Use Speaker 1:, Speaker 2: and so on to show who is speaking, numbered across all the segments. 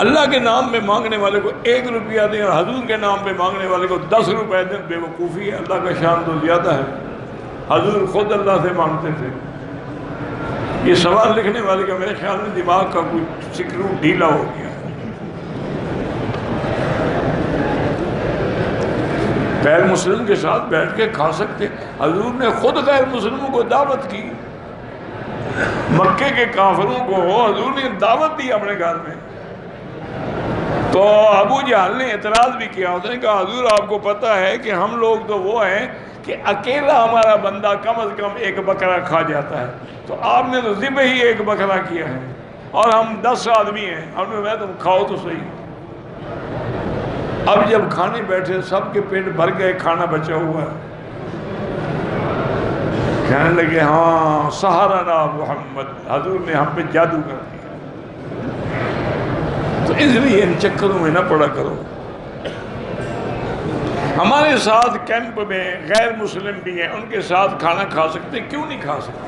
Speaker 1: اللہ کے نام پہ مانگنے والے کو 1 روپیہ دیں اور حضور کے نام پہ مانگنے والے کو 10 روپے دیں، بے وقوفی ہے۔ اللہ کا شان تو زیادہ ہے، حضور خود اللہ سے مانگتے تھے۔ یہ سوال لکھنے والے کا میرے خیال میں دماغ کا کوئی سکرو ڈھیلا ہو گیا۔ غیر مسلم کے ساتھ بیٹھ کے کھا سکتے، حضور نے خود غیر مسلموں کو دعوت کی، مکے کے کافروں کو حضور نے دعوت دی اپنے گھر میں۔ تو ابو جہل نے اعتراض بھی کیا، اس نے کہا حضور آپ کو پتہ ہے کہ ہم لوگ تو وہ ہیں کہ اکیلا ہمارا بندہ کم از کم 1 بکرا کھا جاتا ہے، تو آپ نے تو ذبح ہی 1 بکرا کیا ہے، اور ہم 10 آدمی ہیں، ہم نے کہا تم کھاؤ تو صحیح۔ اب جب کھانے بیٹھے سب کے پیٹ بھر گئے، کھانا بچا ہوا ہے، کہنے لگے ہاں سحرنا محمد، حضور نے ہم پہ جادو کر دیا۔ تو اس لیے ان چکروں میں نہ پڑا کرو۔ ہمارے ساتھ کیمپ میں غیر مسلم بھی ہیں، ان کے ساتھ کھانا کھا سکتے، کیوں نہیں کھا سکتے؟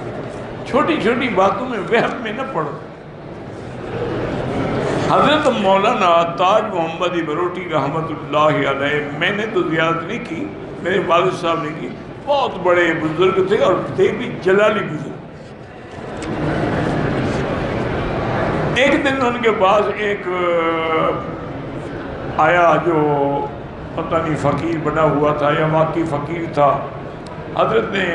Speaker 1: چھوٹی چھوٹی باتوں میں وہم میں نہ پڑو۔ حضرت مولانا تاج محمد بروٹی رحمۃ اللہ علیہ، میں نے تو زیارت نہیں کی، میرے والد صاحب نے کی، بہت بڑے بزرگ تھے اور تھے بھی جلالی بزرگ۔ ایک دن ان کے پاس ایک آیا جو پتہ نہیں فقیر بنا ہوا تھا یا واقعی فقیر تھا، حضرت نے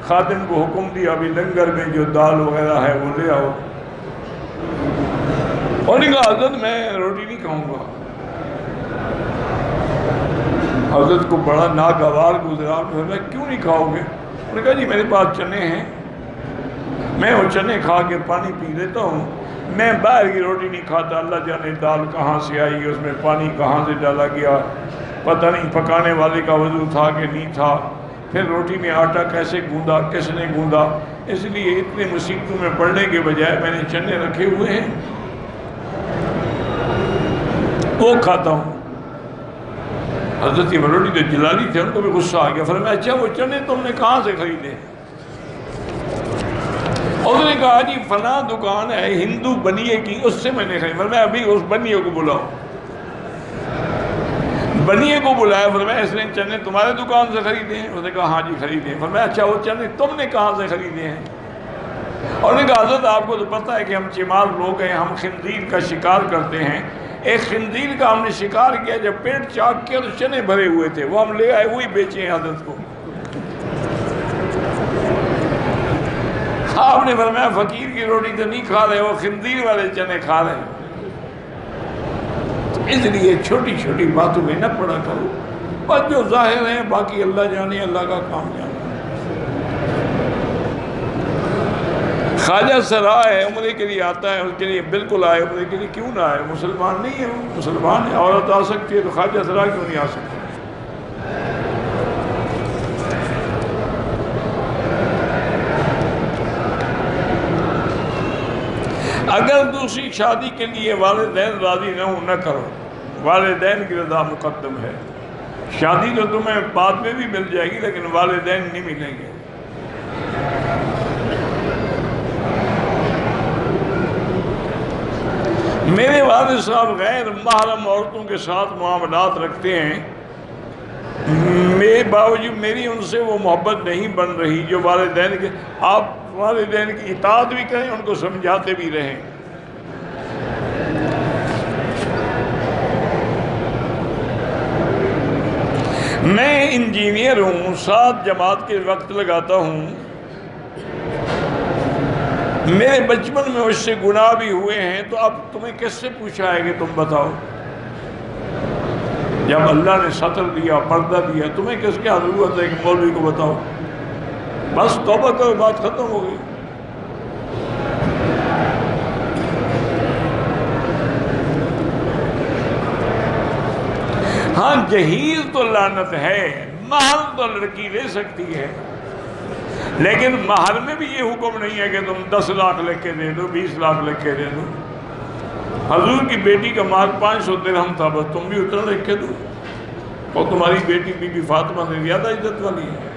Speaker 1: خادم کو حکم دیا ابھی لنگر میں جو دال وغیرہ ہے وہ لے آؤ، اور نے کہا حضرت میں روٹی نہیں کھاؤں گا۔ حضرت کو بڑا ناگوار گزرا، میں کیوں نہیں کھاؤ گے؟ انہوں نے کہا جی میرے پاس چنے ہیں، میں وہ چنے کھا کے پانی پی لیتا ہوں، میں باہر کی روٹی نہیں کھاتا، اللہ جانے دال کہاں سے آئی، اس میں پانی کہاں سے ڈالا گیا، پتہ نہیں پکانے والے کا وضو تھا کہ نہیں تھا، پھر روٹی میں آٹا کیسے گوندا، کس نے گوندا، اس لیے اتنے مصیبتوں میں پڑنے کے بجائے میں نے چنے رکھے ہوئے ہیں وہ کھاتا ہوں۔ حضرت بروٹی تو جلالی تھے، ان کو بھی غصہ آ گیا، فرمایا اچھا وہ چنے تم نے کہاں سے خریدے؟ اس نے کہا جی فلاں دکان ہے ہندو بنیے کی، اس سے میں نے خریدے۔ فرمایا ابھی اس بنیے کو بلاؤ۔ بنیے کو بلایا، فرمایا اس نے چنے تمہارے دکان سے خریدے ہیں؟ اس نے کہا ہاں جی خریدے ہیں۔ فرمایا اچھا وہ چنے تم نے کہاں سے خریدے ہیں؟ اور نے کہا حضرت آپ کو تو پتہ ہے کہ ہم چمار لوگ ہیں، ہم خنزیر کا شکار کرتے ہیں، ایک خنزیر کا ہم نے شکار کیا، جب پیٹ چاک کیا تو چنے بھرے ہوئے تھے، وہ ہم لے آئے، وہی بیچے ہیں حضرت کو۔ آپ نے فرمایا فقیر کی روٹی تو نہیں کھا رہے، وہ خنزیر والے چنے کھا رہے ہیں۔ اس لیے چھوٹی چھوٹی باتوں میں نہ پڑا کرو، بس جو ظاہر ہیں باقی اللہ جانے، اللہ کا کام جانے۔ خواجہ سرا ہے، عمرے کے لیے آتا ہے، اس کے لیے بالکل آئے، عمرے کے لیے کیوں نہ آئے؟ مسلمان نہیں ہے، وہ مسلمان ہے، عورت آ سکتی ہے تو خواجہ سرا کیوں نہیں آ سکتی؟ اگر دوسری شادی کے لیے والدین راضی نہ ہوں، نہ کرو، والدین کی رضا مقدم ہے۔ شادی تو تمہیں بعد میں بھی مل جائے گی لیکن والدین نہیں ملیں گے۔ میرے والد صاحب غیر محرم عورتوں کے ساتھ معاملات رکھتے ہیں، میرے باوجود میری ان سے وہ محبت نہیں بن رہی جو والدین کے، آپ والدین کی اطاعت بھی کریں، ان کو سمجھاتے بھی رہیں۔ میں انجینئر ہوں، 7 جماعت کے وقت لگاتا ہوں، میرے بچپن میں اس سے گناہ بھی ہوئے ہیں، تو اب تمہیں کس سے پوچھا ہے کہ تم بتاؤ؟ جب اللہ نے ستر دیا، پردہ دیا، تمہیں کس کی ضرورت ہے کہ مولوی کو بتاؤ؟ بس توبہ کرو، بات ختم ہو گئی۔ ہاں جہیز تو لعنت ہے، مہر تو لڑکی لے سکتی ہے، لیکن مہر میں بھی یہ حکم نہیں ہے کہ تم 10 لاکھ لکھ کے دے دو، 20 لاکھ لکھ کے دے دو۔ حضور کی بیٹی کا مہر 500 درہم تھا، بس تم بھی اتنا لکھ کے دو، اور تمہاری بیٹی بی بی فاطمہ سے زیادہ عزت والی ہے۔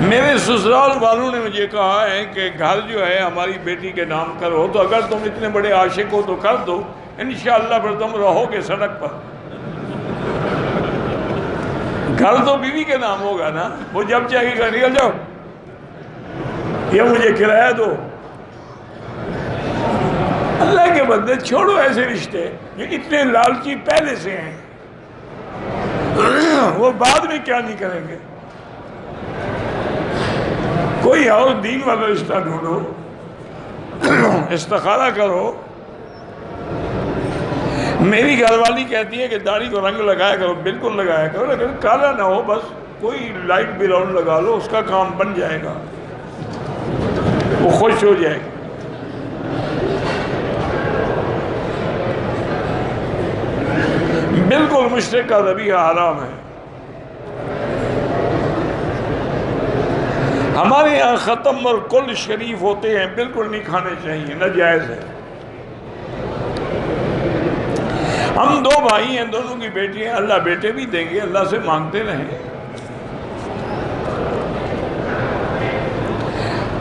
Speaker 1: میرے سسرال والوں نے مجھے کہا ہے کہ گھر جو ہے ہماری بیٹی کے نام کرو، تو اگر تم اتنے بڑے عاشق ہو تو کر دو، انشاءاللہ پھر تم رہو گے سڑک پر۔ گھر تو بیوی کے نام ہوگا نا، وہ جب چاہے گا نکل جاؤ، یہ مجھے کرایہ دو۔ اللہ کے بندے چھوڑو ایسے رشتے جو اتنے لالچی پہلے سے ہیں، وہ بعد میں کیا نہیں کریں گے۔ کوئی اور دین والا رشتہ ڈھونڈو، استخارہ کرو۔ میری گھر والی کہتی ہے کہ داڑھی کو رنگ لگایا کرو، بالکل لگایا کرو، لیکن کالا نہ ہو، بس کوئی لائٹ براؤن لگا لو، اس کا کام بن جائے گا، وہ خوش ہو جائے گا۔ بالکل مشرق کا ذبیحہ حرام ہے۔ ہمارے یہاں ختم اور کل شریف ہوتے ہیں، بالکل نہیں کھانے چاہیے، ناجائز ہے۔ ہم دو بھائی ہیں، دونوں کی بیٹی ہیں، اللہ بیٹے بھی دیں گے، اللہ سے مانگتے رہیں۔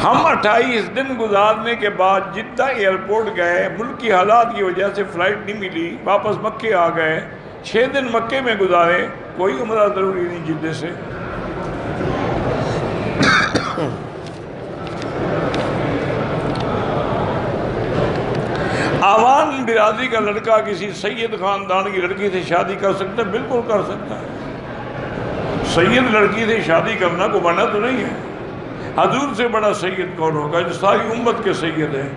Speaker 1: ہم 28 دن گزارنے کے بعد جدہ ایئرپورٹ گئے، ملک کی حالات کی وجہ سے فلائٹ نہیں ملی، واپس مکے آ گئے، 6 دن مکے میں گزارے، کوئی عمرہ ضروری نہیں جدہ سے۔ آوان برادری کا لڑکا کسی سید خاندان کی لڑکی سے شادی کر سکتا ہے؟ بالکل کر سکتا ہے۔ سید لڑکی سے شادی کرنا کو منع تو نہیں ہے۔ حضور سے بڑا سید کون ہوگا جو ساری امت کے سید ہیں؟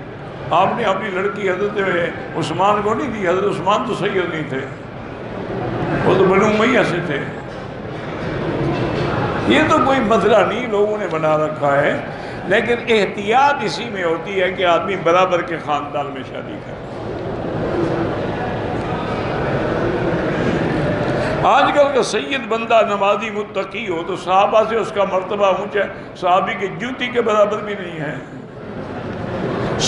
Speaker 1: آپ نے اپنی لڑکی حضرت عثمان کو نہیں دی، حضرت عثمان تو سید نہیں تھے، وہ تو بنو امیہ سے تھے۔ یہ تو کوئی مسئلہ نہیں لوگوں نے بنا رکھا ہے، لیکن احتیاط اسی میں ہوتی ہے کہ آدمی برابر کے خاندان میں شادی کرے۔ آج کل کا سید بندہ نمازی متقی ہو تو صحابہ سے اس کا مرتبہ اونچا، صحابی کی جوتی کے برابر بھی نہیں ہے۔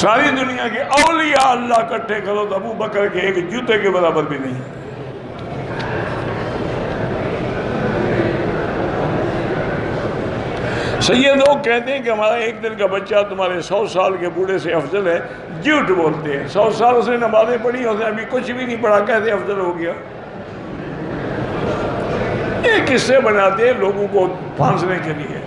Speaker 1: ساری دنیا کے اولیاء اللہ اکٹھے کرو تو ابو بکر کے ایک جوتے کے برابر بھی نہیں ہے۔ سید لوگ کہتے ہیں کہ ہمارا 1 دن کا بچہ تمہارے 100 سال کے بوڑھے سے افضل ہے، جھوٹ بولتے ہیں۔ 100 سال اس نے نمازیں پڑھی، اس نے ابھی کچھ بھی نہیں پڑھا، کیسے افضل ہو گیا؟ یہ قصے بناتے ہیں لوگوں کو پھانسنے کے لیے۔